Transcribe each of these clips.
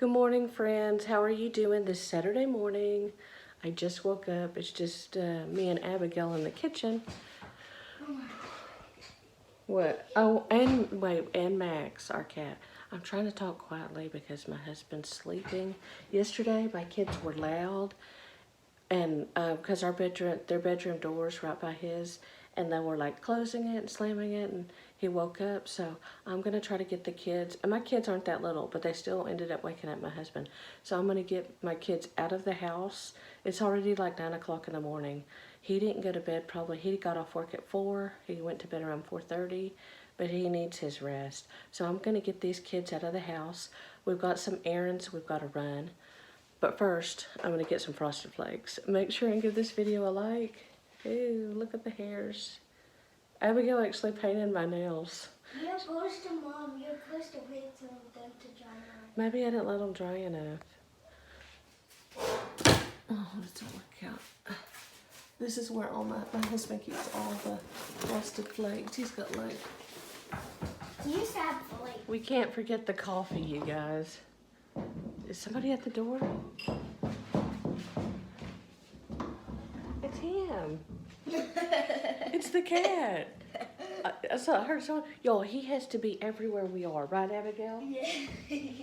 Good morning, friends. How are you doing this Saturday morning? I just woke up. It's just me and Abigail in the kitchen. What? Oh, and Max, our cat. I'm trying to talk quietly because my husband's sleeping. Yesterday, my kids were loud, and because their bedroom door's right by his, and they were like closing it and slamming it, and he woke up. So I'm gonna try to get the kids, and my kids aren't that little, but they still ended up waking up my husband. So I'm gonna get my kids out of the house. It's already like 9 o'clock in the morning. He didn't go to bed probably, he got off work at 4. He went to bed around 4:30, but he needs his rest. So I'm gonna get these kids out of the house. We've got some errands we've got to run. But first, I'm going to get some Frosted Flakes. Make sure and give this video a like. Ew, look at the hairs. Abigail actually painted my nails. You're supposed to, Mom. You're supposed to wait for them to dry out. Maybe I didn't let them dry enough. Oh, let's work out. This is where all my husband keeps all the Frosted Flakes. He's got like... You said flake. We can't forget the coffee, you guys. Is somebody at the door? It's him. It's the cat. I heard someone. Y'all, he has to be everywhere we are, right, Abigail? Yeah.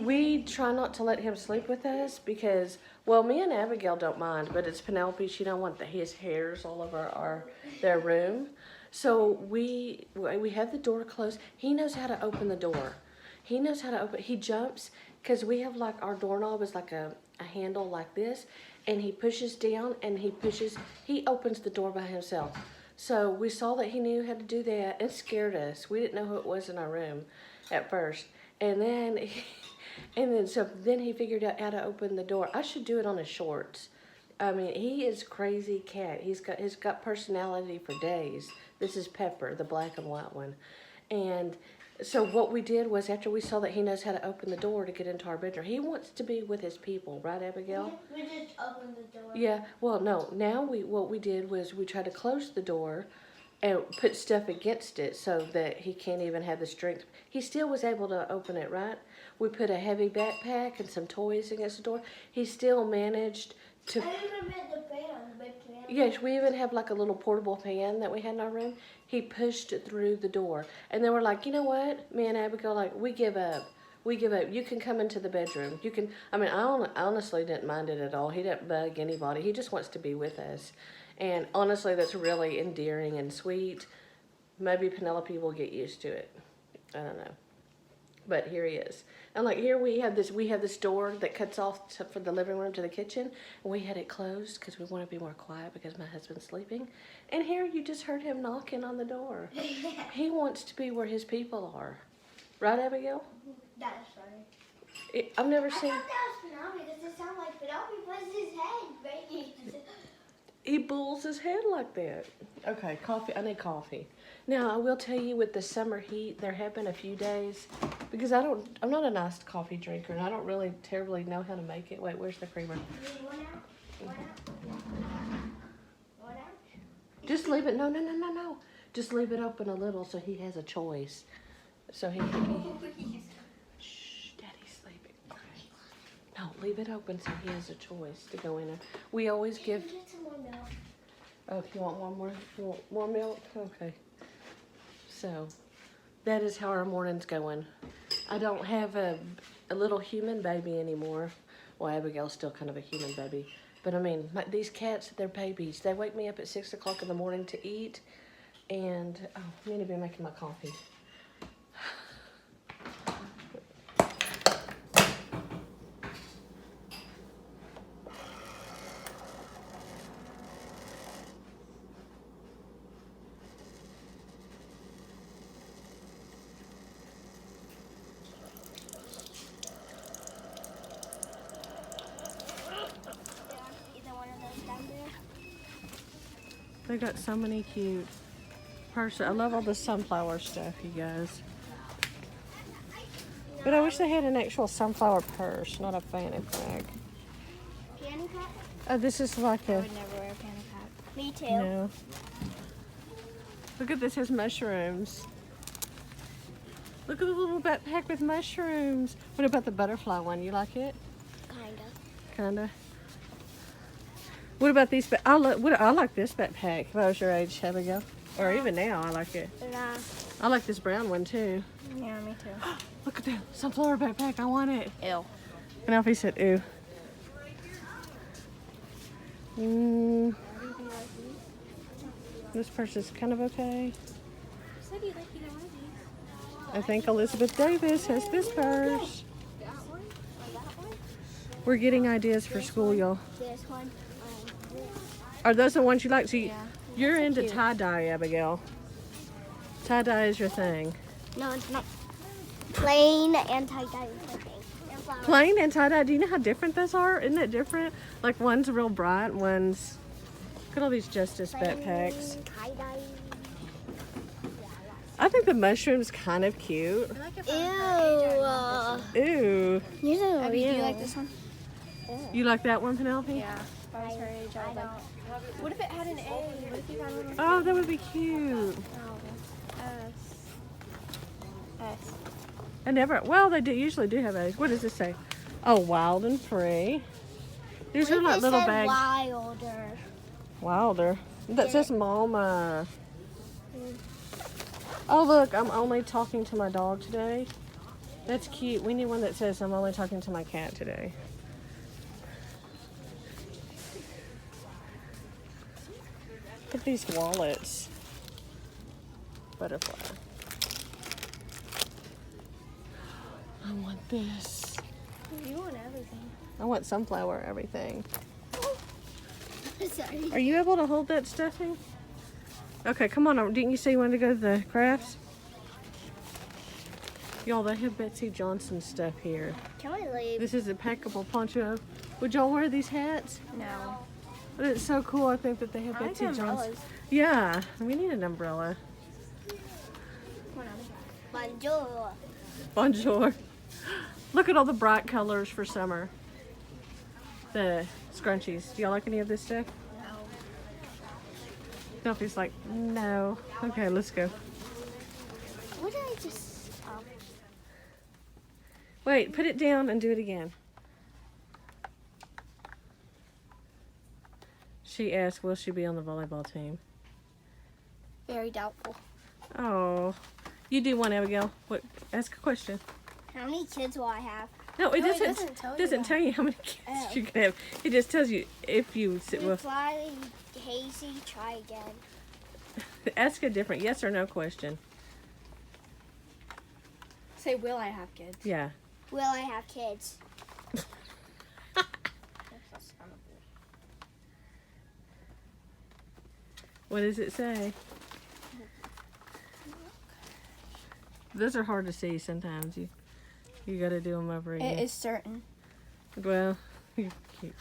We try not to let him sleep with us because, well, me and Abigail don't mind, but it's Penelope. She don't want his hairs all over their room. So we have the door closed. He knows how to open the door. He knows how to open. He jumps. Because we have like our doorknob is like a handle like this, and he pushes down and he opens the door by himself. So we saw that he knew how to do that. It scared us. We didn't know who it was in our room at first. And then he figured out how to open the door. I should do it on his shorts. I mean, he is crazy cat. He's got personality for days. This is Pepper, the black and white one. And so what we did was, after we saw that he knows how to open the door to get into our bedroom, he wants to be with his people, right, Abigail? We just opened the door. Yeah, well, no, now what we did was we tried to close the door and put stuff against it so that he can't even have the strength. He still was able to open it, right? We put a heavy backpack and some toys against the door. He still managed to... I even made the pan, the big pan. Yes, we even have like a little portable pan that we had in our room. He pushed it through the door. And then we're like, you know what? Me and Abigail, like, we give up. We give up. You can come into the bedroom. You can, I mean, I honestly didn't mind it at all. He didn't bug anybody. He just wants to be with us. And honestly, that's really endearing and sweet. Maybe Penelope will get used to it. I don't know. But here he is. And like here we have this door that cuts off from the living room to the kitchen. And we had it closed because we want to be more quiet because my husband's sleeping. And here you just heard him knocking on the door. He wants to be where his people are. Right, Abigail? That's funny. I've never seen... I thought that was Penelope because it sounded like Penelope puts his head right. He pulls his head like that. Okay, coffee. I need coffee. Now, I will tell you, with the summer heat, there have been a few days, because I'm not a nice coffee drinker, and I don't really terribly know how to make it. Wait, where's the creamer? One out. Just leave it. No. Just leave it open a little so he has a choice. So he Shh, Daddy's sleeping. Okay. No, leave it open so he has a choice to go in there. We always give... Get some more milk. Oh, if you want one more, you want more milk? Okay. So, that is how our morning's going. I don't have a little human baby anymore. Well, Abigail's still kind of a human baby. But I mean, these cats, they're babies. They wake me up at 6 o'clock in the morning to eat. And, oh, I need to be making my coffee. They got so many cute purses. I love all the sunflower stuff, you guys. But I wish they had an actual sunflower purse, not a fanny pack. Fanny pack? Oh, this is like I a... would never wear a fanny pack. Me too. No. Look at this, has mushrooms. Look at the little backpack with mushrooms. What about the butterfly one? You like it? kinda. What about these? I like this backpack. If I was your age, Abigail, or even now, I like it. Nah. I like this brown one too. Yeah, me too. Look at that sunflower backpack. I want it. Ew. And Alfie said, "Ew." This purse is kind of okay. Said you like either one of these. I think Elizabeth Davis has this purse. That one or that one? We're getting ideas for school, y'all. This one. Are those the ones you like? So Yeah. you're into tie-dye, Abigail. Tie-dye is your thing. No, it's not. Plain and tie-dye is my thing. And flowers. Plain and tie-dye, do you know how different those are? Isn't it different? Like one's real bright, one's... Look at all these Justice backpacks. Tie-dye. I think the mushroom's kind of cute. Ew. Ew. Do you like this one? You like that one, Penelope? Yeah. If I was her age, I would like. What if it had an A? What if you got one? Oh, that would be cute. S. I never... Well, they usually do have A's. What does this say? Oh, wild and free. These are like little bags. Wilder. Wilder. That says Mama. Oh, look, I'm only talking to my dog today. That's cute. We need one that says I'm only talking to my cat today. Look at these wallets. Butterfly. I want this. You want everything. I want sunflower everything. Sorry. Are you able to hold that stuffing? Okay, come on. Didn't you say you wanted to go to the crafts? Y'all, they have Betsy Johnson stuff here. Can we leave? This is a packable poncho. Would y'all wear these hats? No. But it's so cool. I think that they have I like Betsy Johnson. umbrellas. Yeah, we need an umbrella. Bonjour. Bonjour. Look at all the bright colors for summer. The scrunchies. Do y'all like any of this stuff? No. Delphi's like, no. Okay, let's go. What did I just... Wait, put it down and do it again. She asked, will she be on the volleyball team? Very doubtful. Oh. You do one, Abigail. What? Ask a question. How many kids will I have? No, it No, it doesn't, doesn't tell you that. how many kids Oh. you can have. It just tells you if you sit with. Fly, hazy, try again. Ask a different yes or no question. Say, will I have kids? Yeah. Will I have kids? What does it say? Those are hard to see sometimes. You got to do them over again. It is certain. Well, you're cute.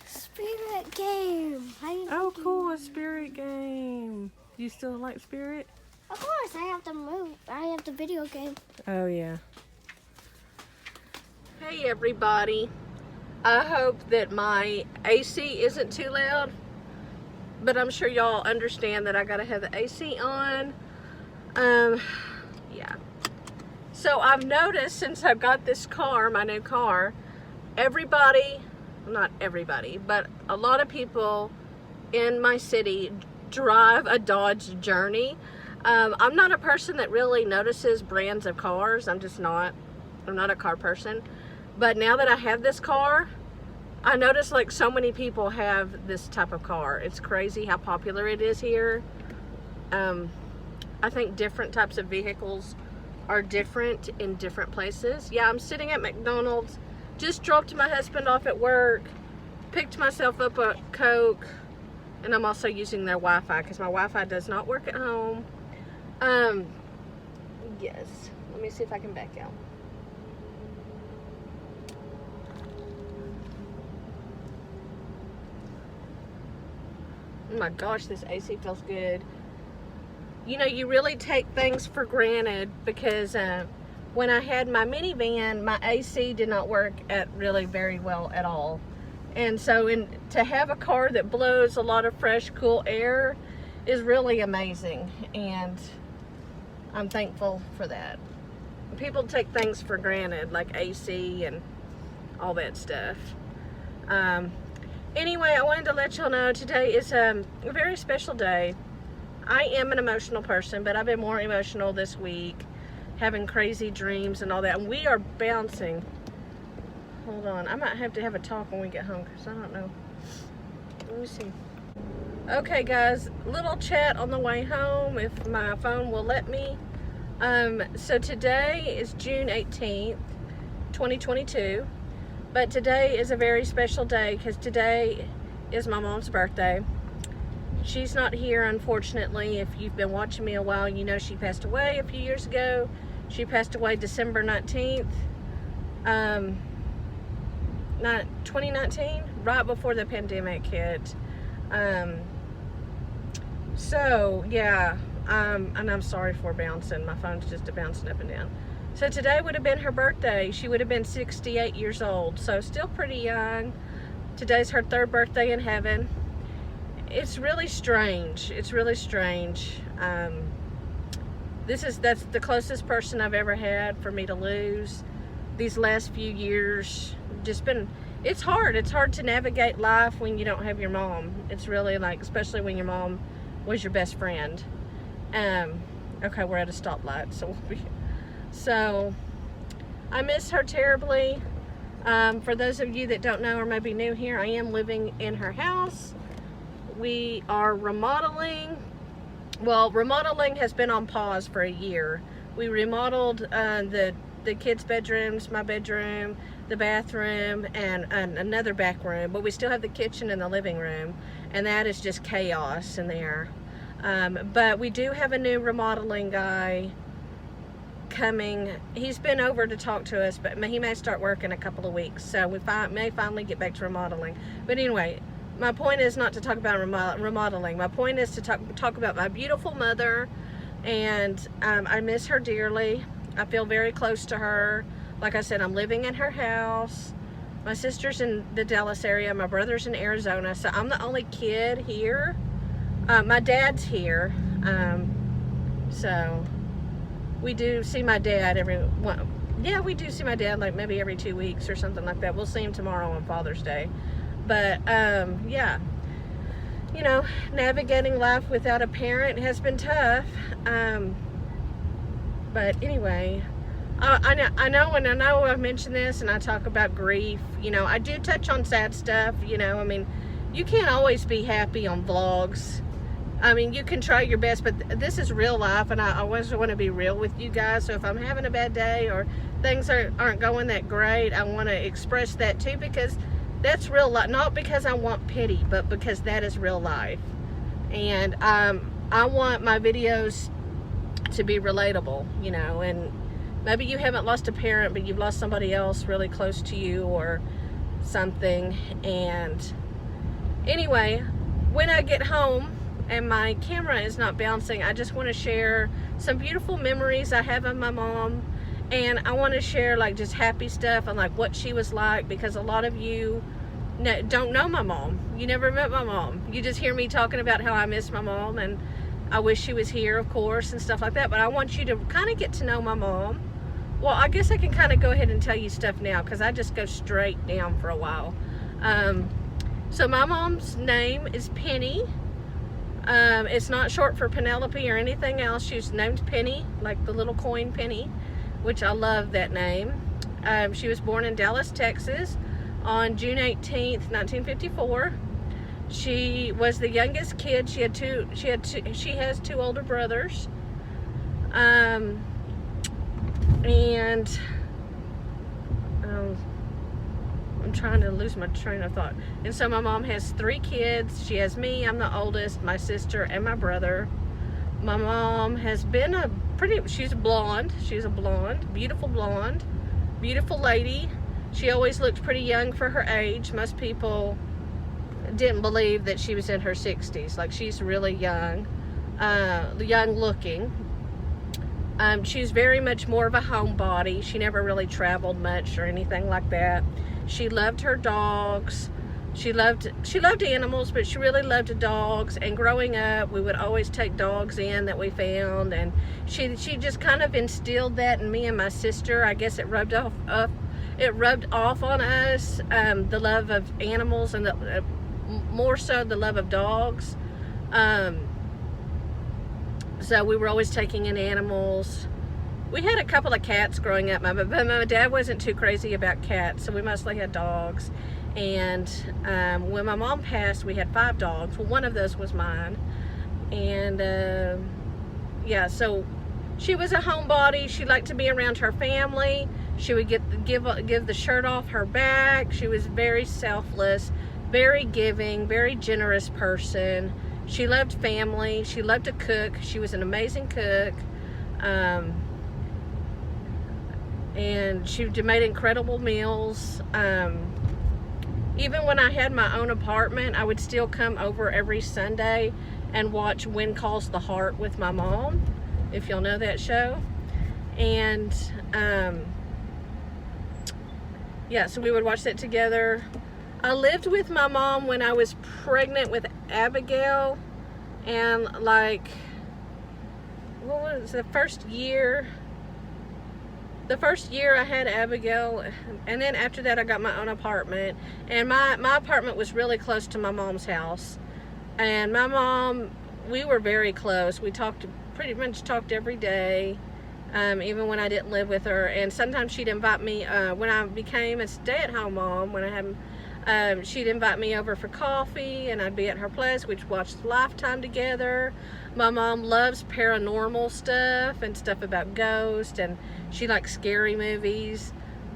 Spirit game. Oh, cool, a spirit game. You still like spirit? Of course, I have to move. I have the video game. Oh, yeah. Hey, everybody. I hope that my AC isn't too loud, but I'm sure y'all understand that I gotta have the AC on. Yeah. So I've noticed since I've got this car, my new car, everybody, not everybody, but a lot of people in my city drive a Dodge Journey. I'm not a person that really notices brands of cars. I'm not a car person. But now that I have this car, I notice like so many people have this type of car. It's crazy how popular it is here. I think different types of vehicles are different in different places. Yeah, I'm sitting at McDonald's, just dropped my husband off at work, picked myself up a Coke, and I'm also using their Wi-Fi because my Wi-Fi does not work at home. Yes, let me see if I can back out. Oh my gosh, this AC feels good. You know, you really take things for granted because when I had my minivan, my AC did not work really very well at all. And so to have a car that blows a lot of fresh, cool air is really amazing. And I'm thankful for that. People take things for granted, like AC and all that stuff. Anyway, I wanted to let y'all know today is a very special day. I am an emotional person, but I've been more emotional this week, having crazy dreams and all that. And we are bouncing. Hold on, I might have to have a talk when we get home because I don't know. Let me see. Okay, guys, little chat on the way home if my phone will let me. So today is June 18th, 2022. But today is a very special day because today is my mom's birthday. She's not here, unfortunately. If you've been watching me a while, you know she passed away a few years ago. She passed away December 19th, 2019, right before the pandemic hit. So, yeah, and I'm sorry for bouncing. My phone's just bouncing up and down. So today would have been her birthday. She would have been 68 years old, so still pretty young. Today's her 3rd birthday in heaven. It's really strange. It's really strange. That's the closest person I've ever had for me to lose. These last few years, it's hard. It's hard to navigate life when you don't have your mom. It's really like, especially when your mom was your best friend. Okay, we're at a stoplight, so I miss her terribly. For those of you that don't know or maybe new here, I am living in her house. We are remodeling. Well, remodeling has been on pause for a year. We remodeled the kids' bedrooms, my bedroom, the bathroom, and another back room, but we still have the kitchen and the living room, and that is just chaos in there. But we do have a new remodeling guy coming. He's been over to talk to us, but he may start work in a couple of weeks, so we may finally get back to remodeling. But anyway, my point is not to talk about remodeling. My point is to talk about my beautiful mother, and I miss her dearly. I feel very close to her. Like I said, I'm living in her house. My sister's in the Dallas area. My brother's in Arizona, so I'm the only kid here. My dad's here, so we do see my dad we do see my dad like maybe every 2 weeks or something like that. We'll see him tomorrow on Father's Day. But yeah, you know, navigating life without a parent has been tough. But anyway, I know I've mentioned this and I talk about grief. You know, I do touch on sad stuff. You know, I mean, you can't always be happy on vlogs. I mean, you can try your best, but this is real life, and I always want to be real with you guys. So if I'm having a bad day or things aren't going that great, I want to express that too, because that's real life. Not because I want pity, but because that is real life. And I want my videos to be relatable, you know. And maybe you haven't lost a parent, but you've lost somebody else really close to you or something. And anyway, when I get home and my camera is not bouncing, I just want to share some beautiful memories I have of my mom, and I want to share like just happy stuff and like what she was like, because a lot of you don't know my mom. You never met my mom. You just hear me talking about how I miss my mom and I wish she was here, of course, and stuff like that. But I want you to kind of get to know my mom. Well, I guess I can kind of go ahead and tell you stuff now because I just go straight down for a while. So my mom's name is Penny. It's not short for Penelope or anything else. She's named Penny, like the little coin penny, which I love that name. She was born in Dallas, Texas on June 18th, 1954. She was the youngest kid. She has 2 older brothers. And I'm trying to lose my train of thought. And so my mom has 3 kids. She has me, I'm the oldest, my sister, and my brother. My mom has been she's blonde. She's a blonde, beautiful lady. She always looked pretty young for her age. Most people didn't believe that she was in her 60s. Like, she's really young, young looking. She's very much more of a homebody. She never really traveled much or anything like that. She loved her dogs. She loved animals, but she really loved dogs. And growing up, we would always take dogs in that we found, and she just kind of instilled that in me and my sister. I guess it rubbed off it rubbed off on us, the love of animals, and more so the love of dogs. So we were always taking in animals. We had a couple of cats growing up, but my dad wasn't too crazy about cats, so we mostly had dogs. And when my mom passed, we had 5 dogs. Well, one of those was mine. And yeah, so she was a homebody. She liked to be around her family. She would give the shirt off her back. She was very selfless, very giving, very generous person. She loved family. She loved to cook. She was an amazing cook. And she made incredible meals. Even when I had my own apartment, I would still come over every Sunday and watch When Calls the Heart with my mom, if y'all know that show. And yeah, so we would watch that together. I lived with my mom when I was pregnant with Abigail, and like, what was the first year? The first year I had Abigail, and then after that I got my own apartment, and my apartment was really close to my mom's house. And my mom, we were very close. We pretty much talked every day, even when I didn't live with her. And sometimes she'd invite me, when I became a stay-at-home mom, when I had, she'd invite me over for coffee, and I'd be at her place. We'd watch Lifetime together. My mom loves paranormal stuff and stuff about ghosts, and she likes scary movies.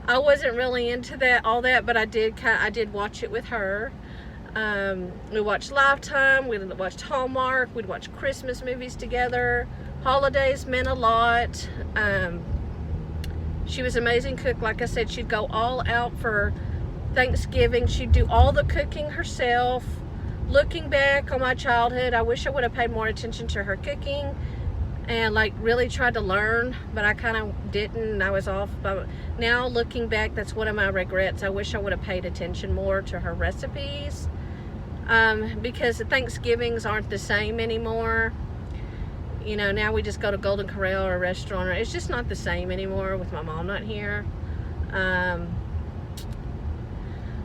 I wasn't really into all that, but I did watch it with her. We watched Lifetime, we watched Hallmark, we'd watch Christmas movies together. Holidays meant a lot. She was an amazing cook. Like I said, she'd go all out for Thanksgiving. She'd do all the cooking herself. Looking back on my childhood, I wish I would have paid more attention to her cooking and like really tried to learn, but I kind of didn't, and I was off. But now looking back, that's one of my regrets. I wish I would have paid attention more to her recipes, because the Thanksgivings aren't the same anymore. You know, now we just go to Golden Corral or a restaurant, or it's just not the same anymore with my mom not here.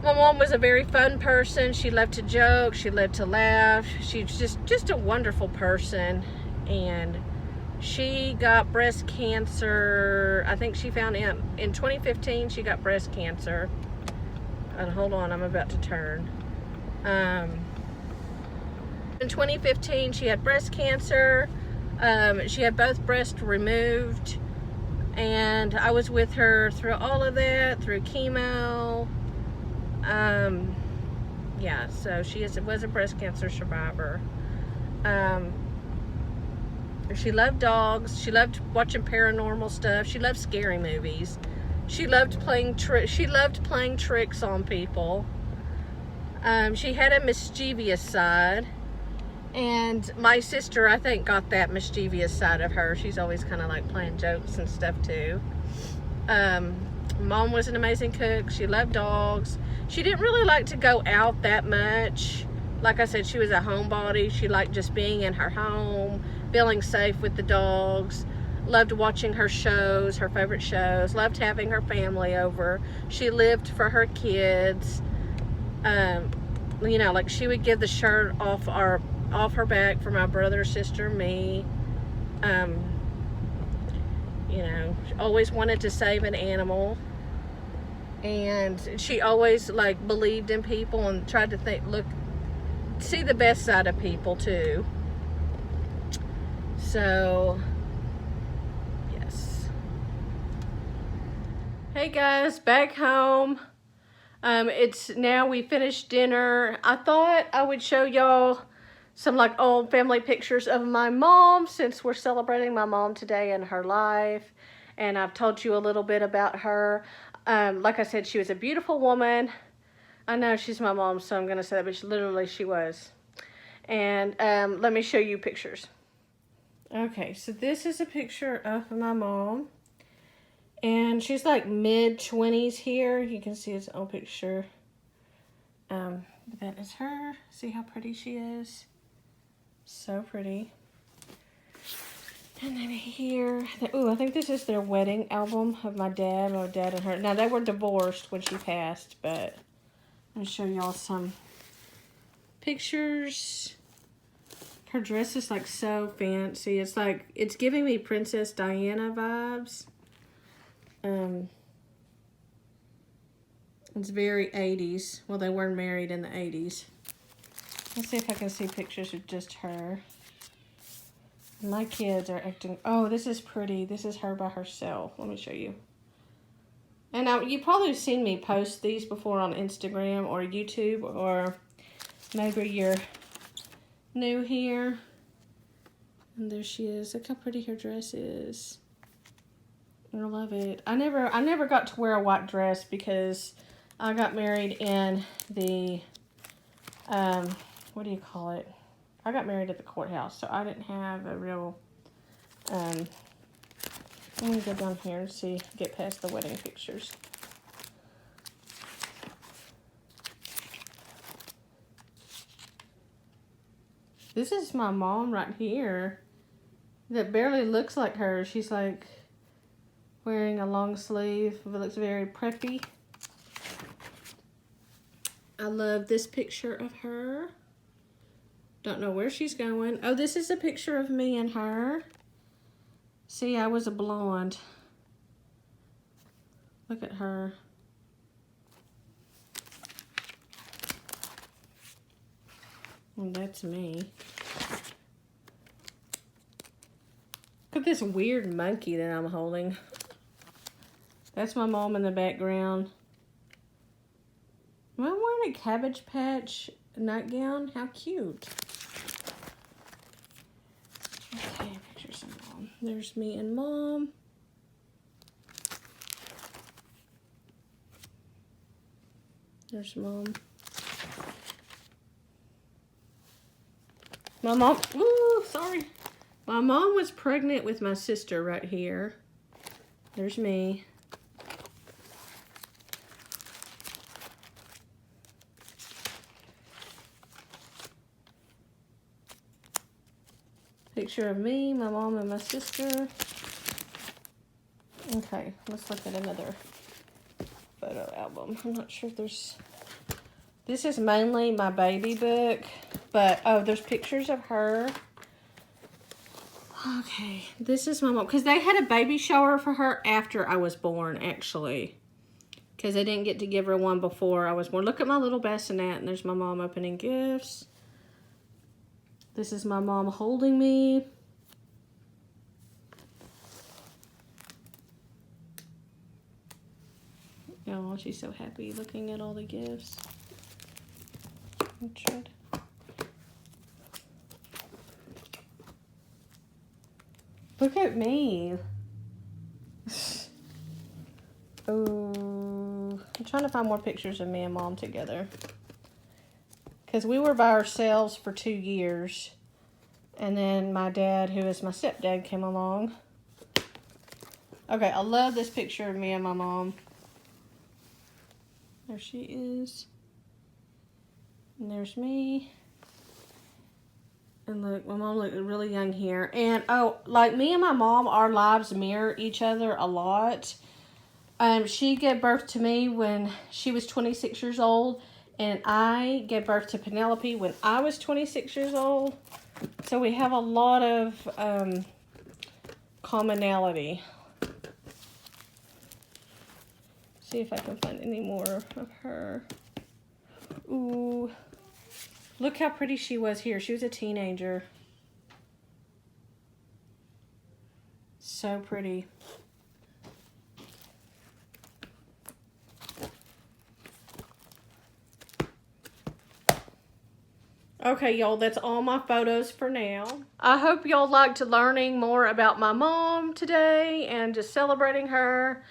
My mom was a very fun person. She loved to joke. She loved to laugh. She's just a wonderful person. And she got breast cancer. I think she found out in 2015 she got breast cancer. And hold on, I'm about to turn. In 2015 she had breast cancer. She had both breasts removed. And I was with her through all of that, through chemo. Yeah, so she was a breast cancer survivor. She loved dogs. She loved watching paranormal stuff. She loved scary movies. She loved playing tricks on people. She had a mischievous side, and my sister, I think, got that mischievous side of her. She's always kind of like playing jokes and stuff too. Mom was an amazing cook. She loved dogs. She didn't really like to go out that much. Like I said, she was a homebody. She liked just being in her home, feeling safe with the dogs. Loved watching her shows, her favorite shows. Loved having her family over. She lived for her kids. You know, like she would give the shirt off her back for my brother, sister, me. You know, she always wanted to save an animal. And she always like believed in people and tried to see the best side of people too. So yes. Hey guys, back home. It's now we finished dinner. I thought I would show y'all some like old family pictures of my mom, since we're celebrating my mom today and her life. And I've told you a little bit about her. Like I said, she was a beautiful woman. I know she's my mom, so I'm going to say that, but she was. And let me show you pictures. Okay, so this is a picture of my mom. And she's like mid-20s here. You can see it's an old picture. But that is her. See how pretty she is? So pretty. And then here, ooh, I think this is their wedding album of my dad and her. Now, they were divorced when she passed, but I'm going to show y'all some pictures. Her dress is like so fancy. It's like, it's giving me Princess Diana vibes. It's very 80s. Well, they weren't married in the 80s. Let's see if I can see pictures of just her. My kids are acting... Oh, this is pretty. This is her by herself. Let me show you. And now, you probably have seen me post these before on Instagram or YouTube, or maybe you're new here. And there she is. Look how pretty her dress is. I love it. I never got to wear a white dress because I got married in the, what do you call it? I got married at the courthouse, so I didn't have a real, let me go down here and see, get past the wedding pictures. This is my mom right here that barely looks like her. She's like wearing a long sleeve, but looks very preppy. I love this picture of her. Don't know where she's going. Oh, this is a picture of me and her. See, I was a blonde. Look at her. Well, that's me. Look at this weird monkey that I'm holding. That's my mom in the background. Am I wearing a Cabbage Patch nightgown? How cute. Okay, pictures of mom. There's me and mom. There's mom. My mom, ooh, sorry. My mom was pregnant with my sister right here. There's me. Picture of me, my mom, and my sister. Okay, let's look at another photo album. I'm not sure if there's... This is mainly my baby book, but, oh, there's pictures of her. Okay, this is my mom, because they had a baby shower for her after I was born, actually. Because they didn't get to give her one before I was born. Look at my little bassinet, and there's my mom opening gifts. This is my mom holding me. Oh, she's so happy looking at all the gifts. Look at me. Oh, I'm trying to find more pictures of me and mom together. Because we were by ourselves for 2 years. And then my dad, who is my stepdad, came along. Okay, I love this picture of me and my mom. There she is. And there's me. And look, my mom looked really young here. And, oh, like me and my mom, our lives mirror each other a lot. She gave birth to me when she was 26 years old. And I gave birth to Penelope when I was 26 years old. So we have a lot of commonality. See if I can find any more of her. Ooh. Look how pretty she was here. She was a teenager. So pretty. Okay, y'all, that's all my photos for now. I hope y'all liked learning more about my mom today and just celebrating her.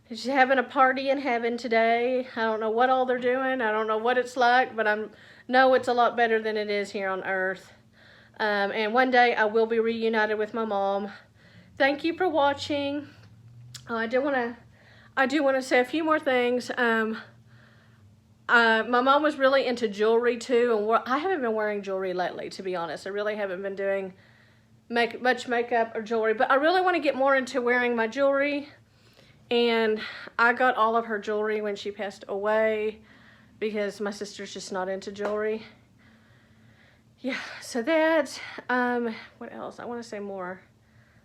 She's having a party in heaven today. I don't know what all they're doing. I don't know what it's like, but I know it's a lot better than it is here on earth. And one day I will be reunited with my mom. Thank you for watching. I do want to say a few more things. My mom was really into jewelry too, and I haven't been wearing jewelry lately, to be honest. I really haven't been doing much makeup or jewelry, but I really want to get more into wearing my jewelry. And I got all of her jewelry when she passed away because my sister's just not into jewelry. Yeah, so that, what else? I want to say more.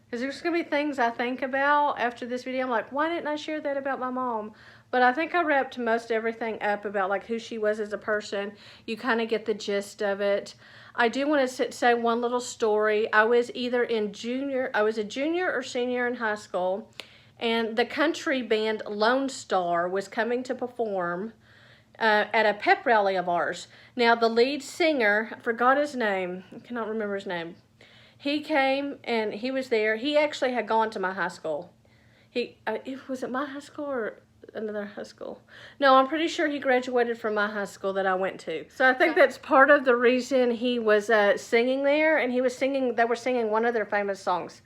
Because there's going to be things I think about after this video. I'm like, why didn't I share that about my mom? But I think I wrapped most everything up about like who she was as a person. You kind of get the gist of it. I do want to say one little story. I was either a junior or senior in high school. And the country band Lone Star was coming to perform at a pep rally of ours. Now, the lead singer, I forgot his name. I cannot remember his name. He came and he was there. He actually had gone to my high school. Was it my high school or another high school? No, I'm pretty sure he graduated from my high school that I went to. So I think that's part of the reason he was singing there, and they were singing one of their famous songs.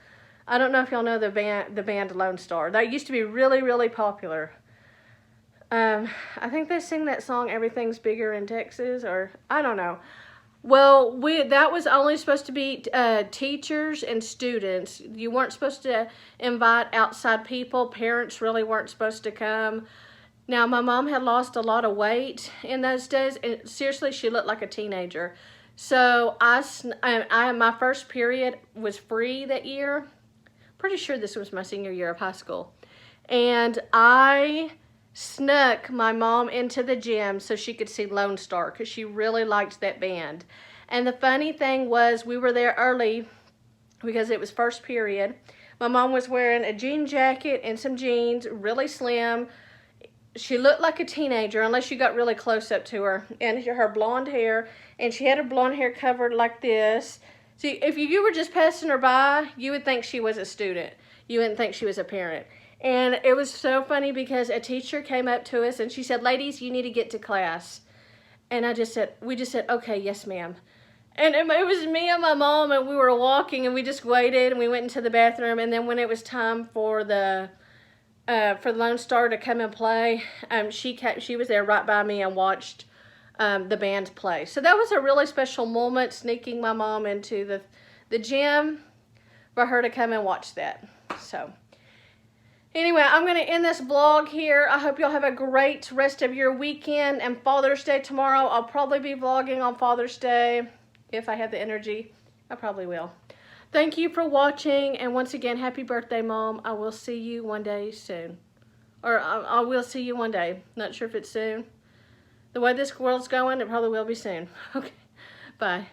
I don't know if y'all know the band Lone Star. They used to be really, really popular. I think they sing that song, Everything's Bigger in Texas, or I don't know. Well, that was only supposed to be teachers and students. You weren't supposed to invite outside people. Parents really weren't supposed to come. Now, my mom had lost a lot of weight in those days, and seriously, she looked like a teenager. So my first period was free that year. Pretty sure this was my senior year of high school. And I snuck my mom into the gym so she could see Lone Star because she really liked that band. And the funny thing was, we were there early because it was first period. My mom was wearing a jean jacket and some jeans, really slim. She looked like a teenager unless you got really close up to her. And her blonde hair, and she had her blonde hair covered like this. See, if you were just passing her by, you would think she was a student. You wouldn't think she was a parent. And it was so funny because a teacher came up to us and she said, ladies, you need to get to class. And we just said, okay, yes, ma'am. And it was me and my mom, and we were walking, and we just waited, and we went into the bathroom. And then when it was time for the Lone Star to come and play, she was there right by me and watched the band play. So that was a really special moment, sneaking my mom into the gym for her to come and watch that. So anyway, I'm going to end this vlog here. I hope y'all have a great rest of your weekend and Father's Day tomorrow. I'll probably be vlogging on Father's Day. If I have the energy, I probably will. Thank you for watching, and once again, happy birthday, Mom. I will see you one day soon. Or I will see you one day. Not sure if it's soon. The way this world's going, it probably will be soon. Okay, bye.